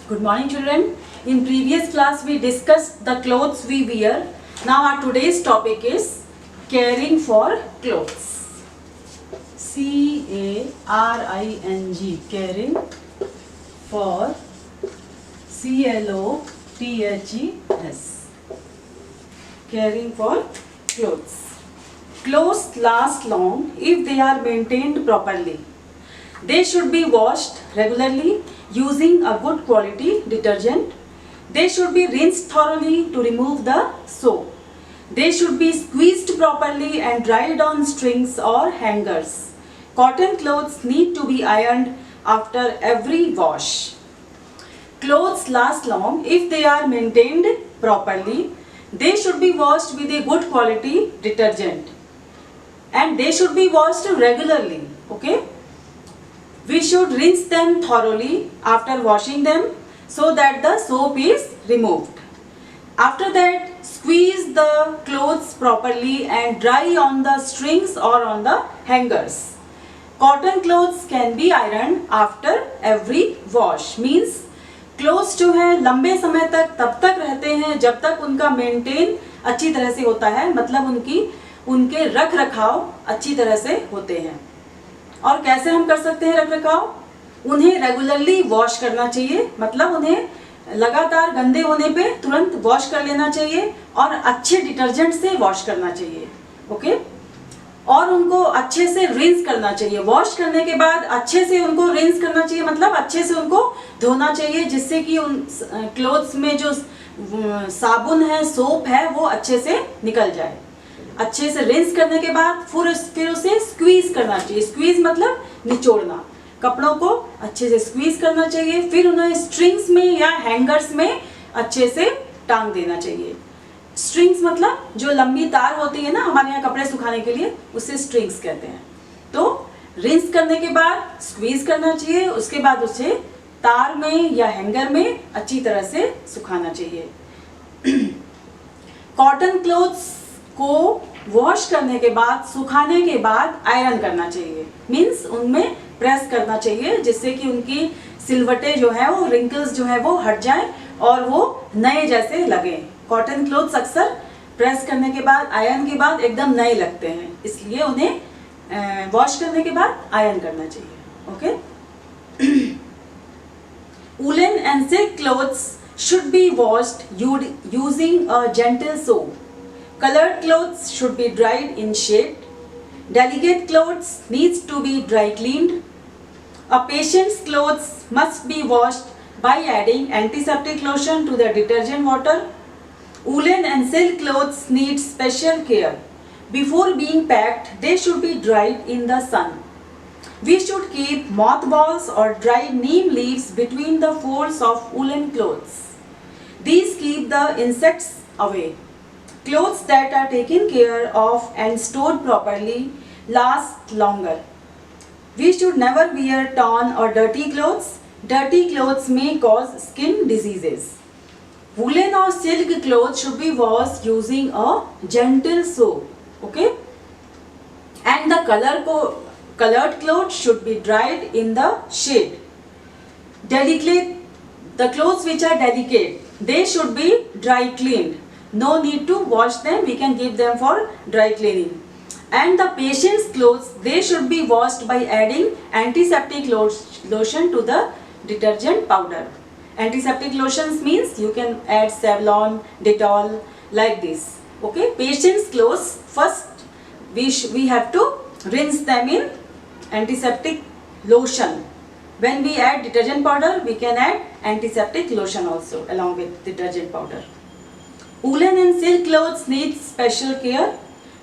Good morning, children. In previous class we discussed the clothes we wear. Now our today's topic is caring for clothes. C-A-R-I-N-G, caring for C-L-O-T-H-E-S, caring for clothes. Clothes last long if they are maintained properly. They should be washed regularly using a good quality detergent. They should be rinsed thoroughly to remove the soap. They should be squeezed properly and dried on strings or hangers. Cotton clothes need to be ironed after every wash. Clothes last long if they are maintained properly. They should be washed with a good quality detergent. And they should be washed regularly. Okay? We should rinse them thoroughly after washing them so that the soap is removed. After that, squeeze the clothes properly and dry on the strings or on the hangers. Cotton clothes can be ironed after every wash. Means clothes जो है लंबे समय तक तब तक रहते हैं जब तक उनका मेंटेन अच्छी तरह से होता है, मतलब उनके रख रखाव अच्छी तरह से होते हैं. और कैसे हम कर सकते हैं रख रखाव? उन्हें रेगुलरली वॉश करना चाहिए, मतलब उन्हें लगातार गंदे होने पे तुरंत वॉश कर लेना चाहिए और अच्छे डिटर्जेंट से वॉश करना चाहिए. ओके? और उनको अच्छे से रिंस करना चाहिए. वॉश करने के बाद अच्छे से उनको रिंस करना चाहिए, मतलब अच्छे से उनको धोना चाहिए जिससे कि उन क्लोथ्स में जो साबुन है, सोप है, वो अच्छे से निकल जाए. अच्छे से रिंस करने के बाद फिर उसे स्क्वीज करना चाहिए. स्क्वीज मतलब निचोड़ना. कपड़ों को अच्छे से स्क्वीज करना चाहिए. फिर उन्हें स्ट्रिंग्स में या हैंगर्स में अच्छे से टांग देना चाहिए. स्ट्रिंग्स मतलब जो लंबी तार होती है ना हमारे यहाँ कपड़े सुखाने के लिए, उसे स्ट्रिंग्स कहते हैं. तो रिंस करने के बाद स्क्वीज करना चाहिए. उसके बाद उसे तार में या हैंगर में अच्छी तरह से सुखाना चाहिए. कॉटन क्लोथ्स को वॉश करने के बाद, सुखाने के बाद आयरन करना चाहिए. मीन्स उनमें प्रेस करना चाहिए जिससे कि उनकी सिलवटें जो है वो, रिंकल्स जो है वो हट जाएं और वो नए जैसे लगे. कॉटन क्लोथ्स अक्सर प्रेस करने के बाद, आयरन के बाद एकदम नए लगते हैं, इसलिए उन्हें वॉश करने के बाद आयरन करना चाहिए. Okay? Woollen and silk clothes should be washed using a gentle soap. Colored clothes should be dried in shade. Delicate clothes needs to be dry cleaned. A patient's clothes must be washed by adding antiseptic lotion to the detergent water. Woolen and silk clothes need special care. Before being packed, they should be dried in the sun. We should keep mothballs or dried neem leaves between the folds of woolen clothes. These keep the insects away. Clothes that are taken care of and stored properly last longer. We should never wear torn or dirty clothes. Dirty clothes may cause skin diseases. Woolen or silk clothes should be washed using a gentle soap. Okay? And the colored clothes should be dried in the shade. The clothes which are delicate, they should be dry cleaned. No need to wash them, we can give them for dry cleaning. And the patient's clothes, they should be washed by adding antiseptic lotion to the detergent powder. Antiseptic lotions means you can add Savlon, Dettol, like this. Okay? Patient's clothes, first we have to rinse them in antiseptic lotion. When we add detergent powder, we can add antiseptic lotion also along with detergent powder. Woolen and silk clothes need special care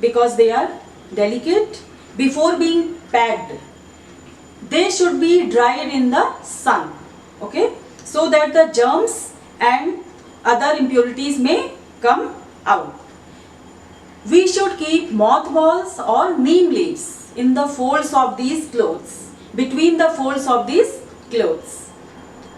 because they are delicate. Before being packed, they should be dried in the sun. Okay? So that the germs and other impurities may come out. We should keep mothballs or neem leaves in the folds of these clothes, between the folds of these clothes.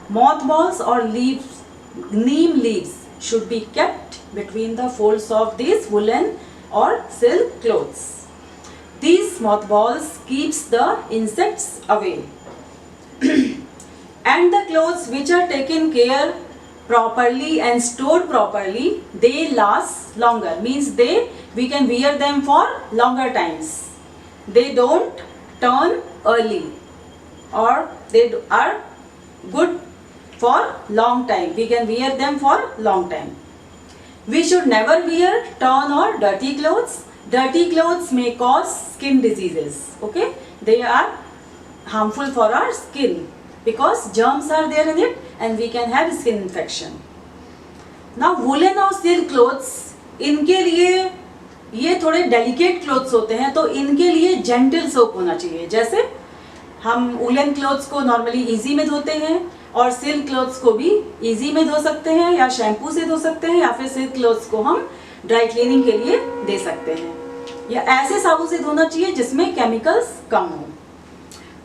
Mothballs or neem leaves should be kept between the folds of these woolen or silk clothes. These mothballs keeps the insects away. and the clothes which are taken care properly and stored properly, they last longer, means we can wear them for longer times. They don't turn early or they are good for long time. We can wear them for long time. We should never wear torn or dirty clothes. Dirty clothes may cause skin diseases. Okay, they are harmful for our skin because germs are there in it and we can have skin infection. Now woolen और silk clothes, इनके लिए ये थोड़े delicate clothes होते हैं, तो इनके लिए जेंटल सोप होना चाहिए. जैसे हम वुलन क्लोथ्स को नॉर्मली इजी में धोते हैं और सिल्क क्लोथ्स को भी इजी में धो सकते हैं या शैम्पू से धो सकते हैं, या फिर सिल्क क्लोथ्स को हम ड्राई क्लीनिंग के लिए दे सकते हैं, या ऐसे साबुन से धोना चाहिए जिसमें केमिकल्स कम हो.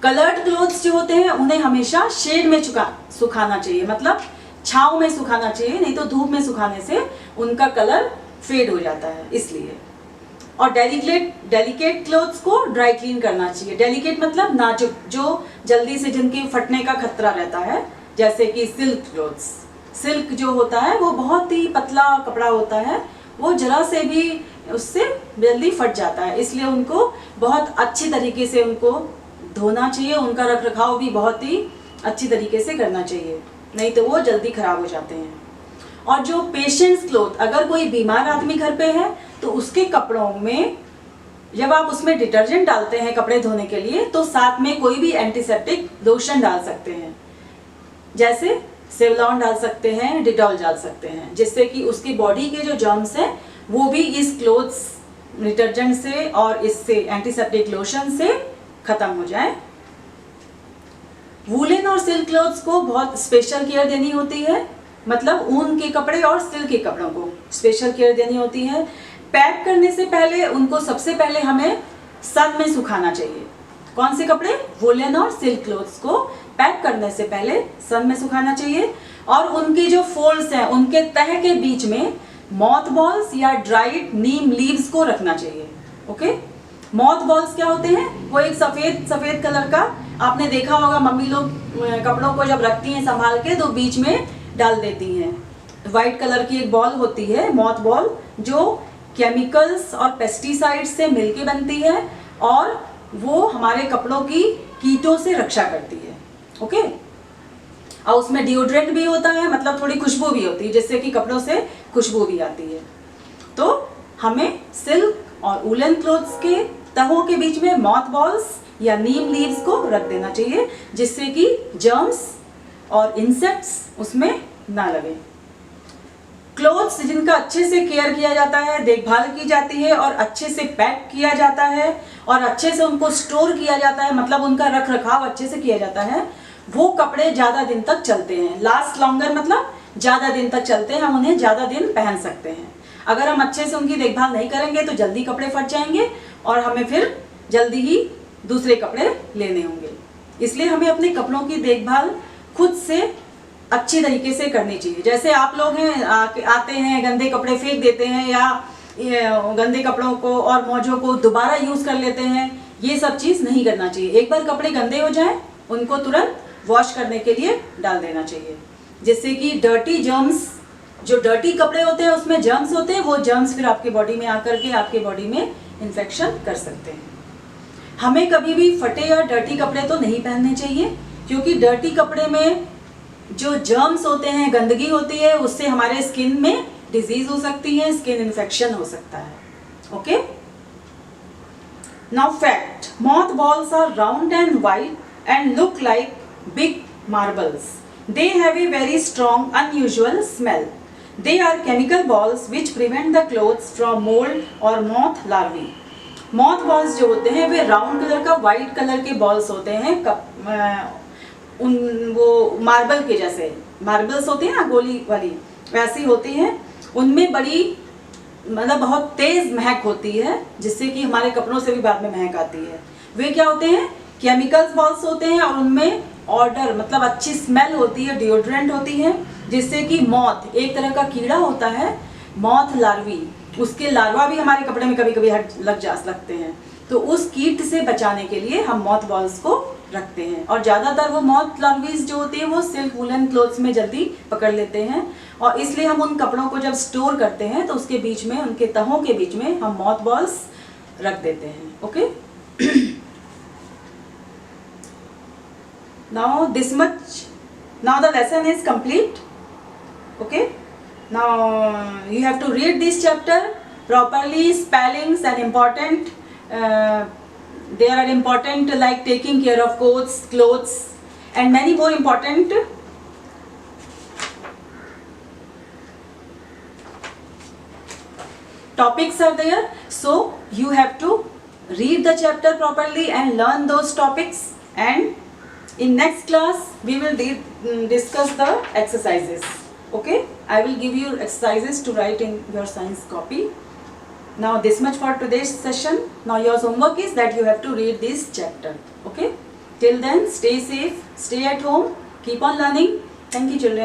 कलर्ड क्लोथ्स जो होते हैं उन्हें हमेशा शेड में सुखाना चाहिए, मतलब छांव में सुखाना चाहिए, नहीं तो धूप में सुखाने से उनका कलर फेड हो जाता है इसलिए. और डेलिकेट क्लोथ्स को ड्राई क्लीन करना चाहिए. डेलिकेट मतलब नाजुक, जो जल्दी से जिनके फटने का खतरा रहता है, जैसे कि सिल्क क्लोथ्स. सिल्क जो होता है वो बहुत ही पतला कपड़ा होता है, वो जरा से भी उससे जल्दी फट जाता है, इसलिए उनको बहुत अच्छी तरीके से उनको धोना चाहिए. उनका रख रखाव भी बहुत ही अच्छी तरीके से करना चाहिए, नहीं तो वो जल्दी खराब हो जाते हैं. और जो पेशेंट्स क्लोथ, अगर कोई बीमार आदमी घर पे है तो उसके कपड़ों में जब आप उसमें डिटर्जेंट डालते हैं कपड़े धोने के लिए, तो साथ में कोई भी एंटीसेप्टिक लोशन डाल सकते हैं, जैसे सेवलॉन डाल सकते हैं, डिटॉल डाल सकते हैं, जिससे कि उसकी बॉडी के जो जर्म्स हैं वो भी इस क्लोथ्स डिटर्जेंट से और इससे एंटीसेप्टिक लोशन से खत्म हो जाए. वूलन और सिल्क क्लोथ्स को बहुत स्पेशल केयर देनी होती है, मतलब ऊन के कपड़े और सिल्क के कपड़ों को स्पेशल केयर देनी होती है. पैक करने से पहले उनको सबसे पहले हमें सन में सुखाना चाहिए. कौन से कपड़े? वूलन और सिल्क क्लोथ्स को पैक करने से पहले सन में सुखाना चाहिए. और उनकी जो फोल्ड्स हैं उनके तह के बीच में मॉथ बॉल्स या ड्राइड नीम लीव्स को रखना चाहिए. ओके, मॉथ बॉल्स क्या होते हैं? वो एक सफेद कलर का, आपने देखा होगा मम्मी लोग कपड़ों को जब रखती हैं संभाल के तो बीच में डाल देती हैं. वाइट कलर की एक बॉल होती है मॉथ बॉल, जो केमिकल्स और पेस्टिसाइड्स से मिलके बनती है और वो हमारे कपड़ों की कीटों से रक्षा करती है. ओके, और उसमें डिओड्रेंट भी होता है, मतलब थोड़ी खुशबू भी होती है, जिससे कि कपड़ों से खुशबू भी आती है. तो हमें सिल्क और वूलन क्लोथ्स के तहों के बीच में मॉथ बॉल्स या नीम लीव्स को रख देना चाहिए, जिससे कि जर्म्स और इंसेक्ट्स उसमें ना लगे. क्लोथ्स जिनका अच्छे से केयर किया जाता है, देखभाल की जाती है और अच्छे से पैक किया जाता है और अच्छे से उनको स्टोर किया जाता है, मतलब उनका रख रखाव अच्छे से किया जाता है, वो कपड़े ज़्यादा दिन तक चलते हैं. लास्ट लॉन्गर मतलब ज़्यादा दिन तक चलते हैं, हम उन्हें ज़्यादा दिन पहन सकते हैं. अगर हम अच्छे से उनकी देखभाल नहीं करेंगे तो जल्दी कपड़े फट जाएंगे और हमें फिर जल्दी ही दूसरे कपड़े लेने होंगे. इसलिए हमें अपने कपड़ों की देखभाल खुद से अच्छी तरीके से करनी चाहिए. जैसे आप लोग हैं आते हैं गंदे कपड़े फेंक देते हैं या गंदे कपड़ों को और मौजों को दोबारा यूज़ कर लेते हैं, ये सब चीज़ नहीं करना चाहिए. एक बार कपड़े गंदे हो जाएं उनको तुरंत वॉश करने के लिए डाल देना चाहिए, जिससे कि डर्टी जर्म्स, जो डर्टी कपड़े होते हैं उसमें जर्म्स होते हैं, वो जर्म्स फिर आपके बॉडी में आकर के आपके बॉडी में इन्फेक्शन कर सकते हैं. हमें कभी भी फटे या डर्टी कपड़े तो नहीं पहनने चाहिए, क्योंकि डर्टी कपड़े में जो जर्म्स होते हैं, गंदगी होती है, उससे हमारे स्किन में डिजीज हो सकती है, स्किन इन्फेक्शन हो सकता है. Okay, now fact, moth balls are round and wide and look like big marbles. They have a very strong unusual smell. They are chemical balls which prevent the clothes from mould और moth larvae. Moth balls जो होते हैं वे round colour का, white colour के balls होते हैं, वो मार्बल के जैसे, मार्बल्स होती है ना गोली वाली, वैसी होती हैं. उनमें बड़ी मतलब बहुत तेज महक होती है, जिससे कि हमारे कपड़ों से भी बाद में महक आती है. वे क्या होते हैं? केमिकल्स बॉल्स होते हैं और उनमें ऑर्डर मतलब अच्छी स्मेल होती है, डिओड्रेंट होती है, जिससे कि मॉथ, एक तरह का कीड़ा होता है मॉथ लार्वी, उसके लार्वा भी हमारे कपड़े में कभी कभी लगते हैं. तो उस कीट से बचाने के लिए हम मॉथ बॉल्स को रखते हैं, और ज़्यादातर वो मॉथ लार्वीज जो होते हैं वो सिल्क वुलन क्लोथ्स में जल्दी पकड़ लेते हैं, और इसलिए हम उन कपड़ों को जब स्टोर करते हैं तो उसके बीच में, उनके तहों के बीच में हम मॉथ बॉल्स रख देते हैं. Okay, now this much, now the lesson is complete. Okay, now you have to read this chapter properly. Spellings and important, they are important, like taking care of clothes and many more important topics are there. So you have to read the chapter properly and learn those topics, and in next class we will discuss the exercises. Okay, I will give you exercises to write in your science copy. Now this much for today's session. Now your homework is that you have to read this chapter. Okay, till then stay safe, stay at home, keep on learning. Thank you children.